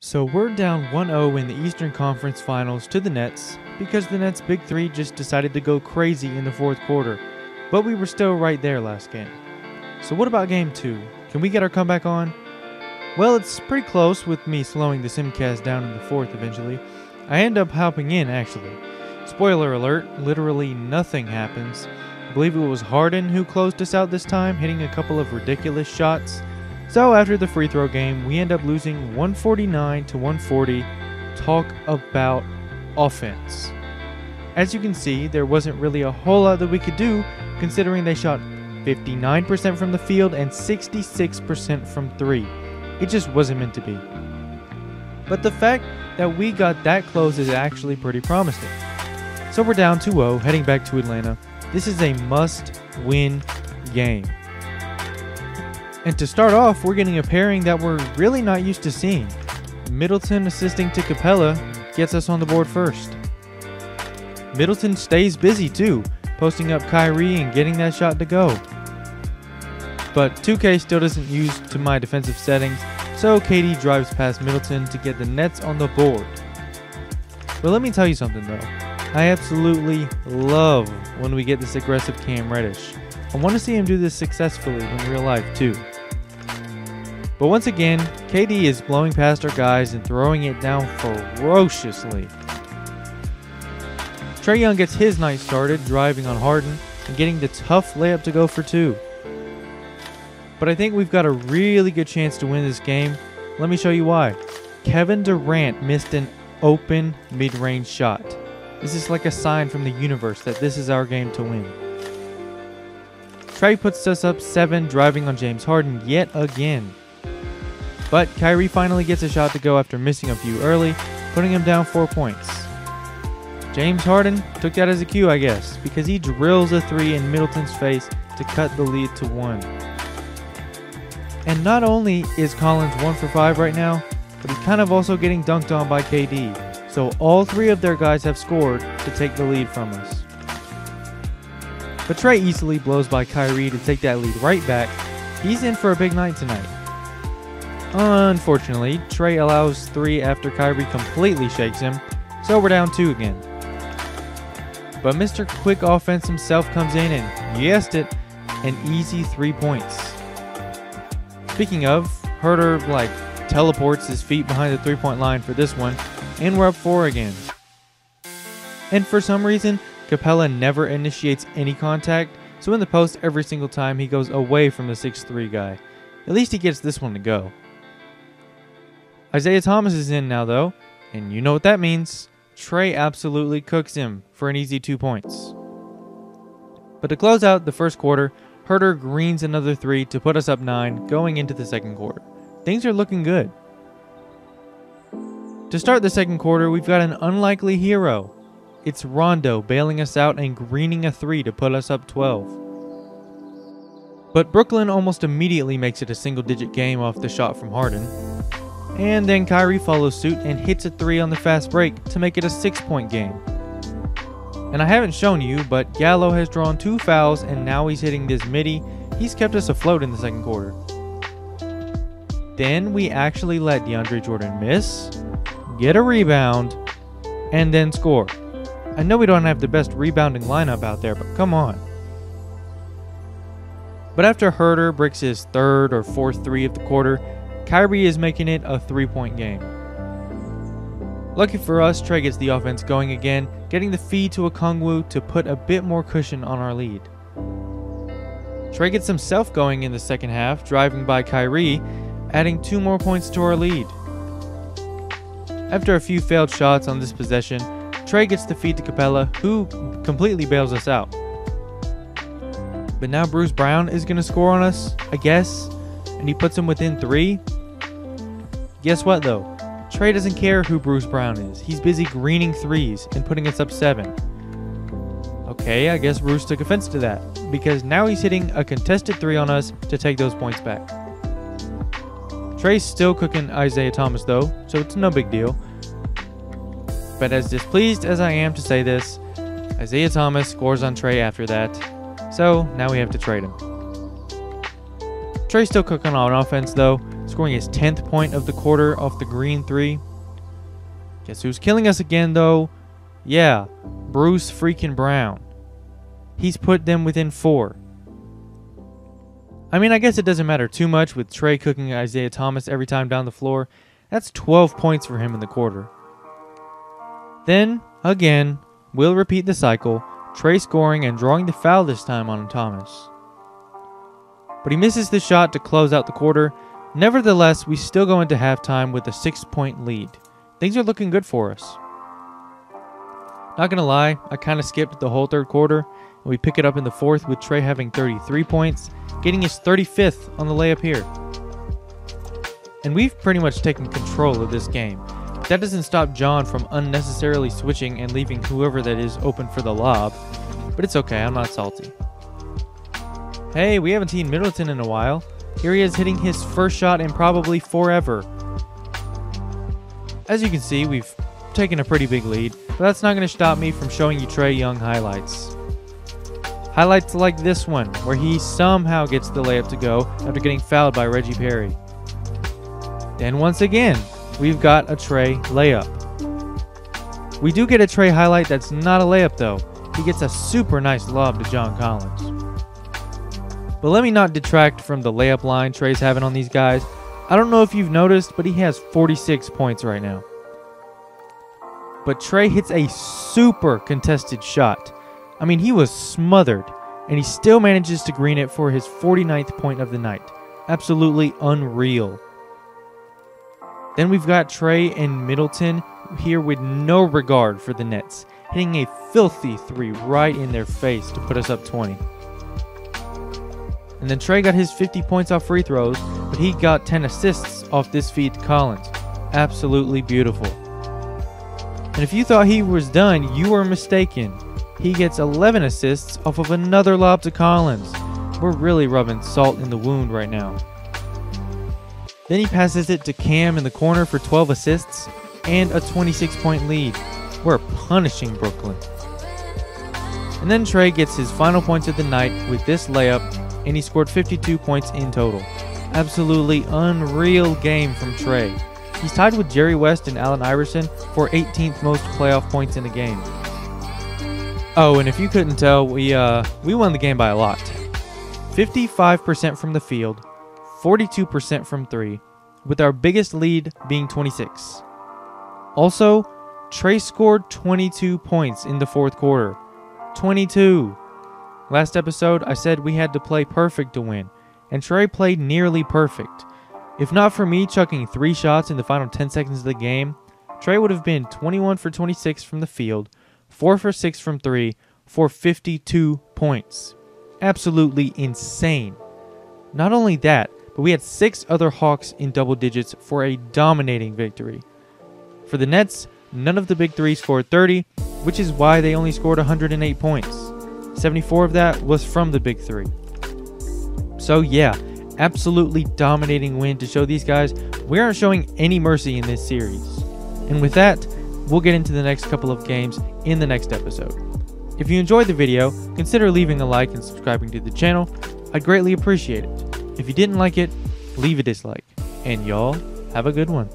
So we're down 1-0 in the Eastern Conference Finals to the Nets because the Nets' big three just decided to go crazy in the fourth quarter, but we were still right there last game. So what about game 2? Can we get our comeback on? Well, it's pretty close with me slowing the simcast down in the fourth eventually. I end up hopping in actually. Spoiler alert, literally nothing happens. I believe it was Harden who closed us out this time, hitting a couple of ridiculous shots. So after the free throw game, we end up losing 149 to 140. Talk about offense. As you can see, there wasn't really a whole lot that we could do, considering they shot 59% from the field and 66% from 3. It just wasn't meant to be. But the fact that we got that close is actually pretty promising. So we're down 2-0, heading back to Atlanta. This is a must-win game. And to start off, we're getting a pairing that we're really not used to seeing. Middleton assisting to Capella gets us on the board first. Middleton stays busy too, posting up Kyrie and getting that shot to go. But 2K still doesn't use to my defensive settings, so KD drives past Middleton to get the Nets on the board. But let me tell you something though. I absolutely love when we get this aggressive Cam Reddish. I want to see him do this successfully in real life too. But once again, KD is blowing past our guys and throwing it down ferociously. Trae Young gets his night started driving on Harden and getting the tough layup to go for 2. But I think we've got a really good chance to win this game. Let me show you why. Kevin Durant missed an open mid-range shot. This is like a sign from the universe that this is our game to win. Trae puts us up 7 driving on James Harden yet again. But Kyrie finally gets a shot to go after missing a few early, putting him down 4 points. James Harden took that as a cue, I guess, because he drills a 3 in Middleton's face to cut the lead to 1. And not only is Collins 1 for 5 right now, but he's kind of also getting dunked on by KD. So all 3 of their guys have scored to take the lead from us. But Trae easily blows by Kyrie to take that lead right back. He's in for a big night tonight. Unfortunately, Trae allows 3 after Kyrie completely shakes him, so we're down 2 again. But Mr. Quick Offense himself comes in and, you guessed it, an easy 3 points. Speaking of, Herter teleports his feet behind the 3-point line for this one, and we're up 4 again. And for some reason, Capella never initiates any contact, so in the post every single time he goes away from the 6'3 guy. At least he gets this one to go. Isaiah Thomas is in now though, and you know what that means. Trae absolutely cooks him for an easy 2 points. But to close out the first quarter, Herter greens another 3 to put us up 9 going into the second quarter. Things are looking good. To start the second quarter, we've got an unlikely hero. It's Rondo bailing us out and greening a 3 to put us up 12. But Brooklyn almost immediately makes it a single-digit game off the shot from Harden. And then Kyrie follows suit and hits a 3 on the fast break to make it a 6-point game. And I haven't shown you, but Gallo has drawn 2 fouls and now he's hitting this midi. He's kept us afloat in the second quarter. Then we actually let DeAndre Jordan miss, get a rebound, and then score. I know we don't have the best rebounding lineup out there, but come on. But after Herter breaks his 3rd or 4th 3 of the quarter, Kyrie is making it a 3-point game. Lucky for us, Trae gets the offense going again, getting the feed to Okongwu to put a bit more cushion on our lead. Trae gets himself going in the second half, driving by Kyrie, adding 2 more points to our lead. After a few failed shots on this possession, Trae gets the feed to Capella, who completely bails us out. But now Bruce Brown is going to score on us, I guess, and he puts him within 3. Guess what though? Trae doesn't care who Bruce Brown is. He's busy greening 3s and putting us up 7. Okay, I guess Bruce took offense to that, because now he's hitting a contested 3 on us to take those points back. Trae's still cooking Isaiah Thomas though, so it's no big deal. But as displeased as I am to say this, Isaiah Thomas scores on Trae after that, so now we have to trade him. Trae's still cooking on offense though, scores scoring his 10th point of the quarter off the green three. Guess who's killing us again, though? Yeah, Bruce freaking Brown. He's put them within 4. I mean, I guess it doesn't matter too much with Trae cooking Isaiah Thomas every time down the floor. That's 12 points for him in the quarter. Then, again, we'll repeat the cycle. Trae scoring and drawing the foul this time on Thomas. But he misses the shot to close out the quarter. Nevertheless, we still go into halftime with a 6-point lead. Things are looking good for us. Not gonna lie, I kind of skipped the whole third quarter, and we pick it up in the fourth with Trae having 33 points, getting his 35th on the layup here. And we've pretty much taken control of this game. That doesn't stop John from unnecessarily switching and leaving whoever that is open for the lob, but it's okay, I'm not salty. Hey, we haven't seen Middleton in a while. Here he is hitting his first shot in probably forever. As you can see, we've taken a pretty big lead, but that's not going to stop me from showing you Trae Young highlights. Highlights like this one, where he somehow gets the layup to go after getting fouled by Reggie Perry. Then once again, we've got a Trae layup. We do get a Trae highlight that's not a layup though. He gets a super nice lob to John Collins. But let me not detract from the layup line Trae's having on these guys. I don't know if you've noticed, but he has 46 points right now. But Trae hits a super contested shot. I mean, he was smothered, and he still manages to green it for his 49th point of the night. Absolutely unreal. Then we've got Trae and Middleton here with no regard for the Nets, hitting a filthy 3 right in their face to put us up 20. And then Trae got his 50 points off free throws, but he got 10 assists off this feed to Collins. Absolutely beautiful. And if you thought he was done, you were mistaken. He gets 11 assists off of another lob to Collins. We're really rubbing salt in the wound right now. Then he passes it to Cam in the corner for 12 assists and a 26-point lead. We're punishing Brooklyn. And then Trae gets his final points of the night with this layup, and he scored 52 points in total. Absolutely unreal game from Trae. He's tied with Jerry West and Allen Iverson for 18th most playoff points in a game. Oh, and if you couldn't tell, we won the game by a lot. 55% from the field, 42% from 3, with our biggest lead being 26. Also, Trae scored 22 points in the fourth quarter. 22! Last episode, I said we had to play perfect to win, and Trae played nearly perfect. If not for me chucking 3 shots in the final 10 seconds of the game, Trae would have been 21 for 26 from the field, 4 for 6 from 3, for 52 points. Absolutely insane. Not only that, but we had 6 other Hawks in double digits for a dominating victory. For the Nets, none of the big 3 scored 30, which is why they only scored 108 points. 74 of that was from the big 3. So yeah, absolutely dominating win to show these guys we aren't showing any mercy in this series. And with that, we'll get into the next couple of games in the next episode. If you enjoyed the video, consider leaving a like and subscribing to the channel. I'd greatly appreciate it. If you didn't like it, leave a dislike. And y'all, have a good one.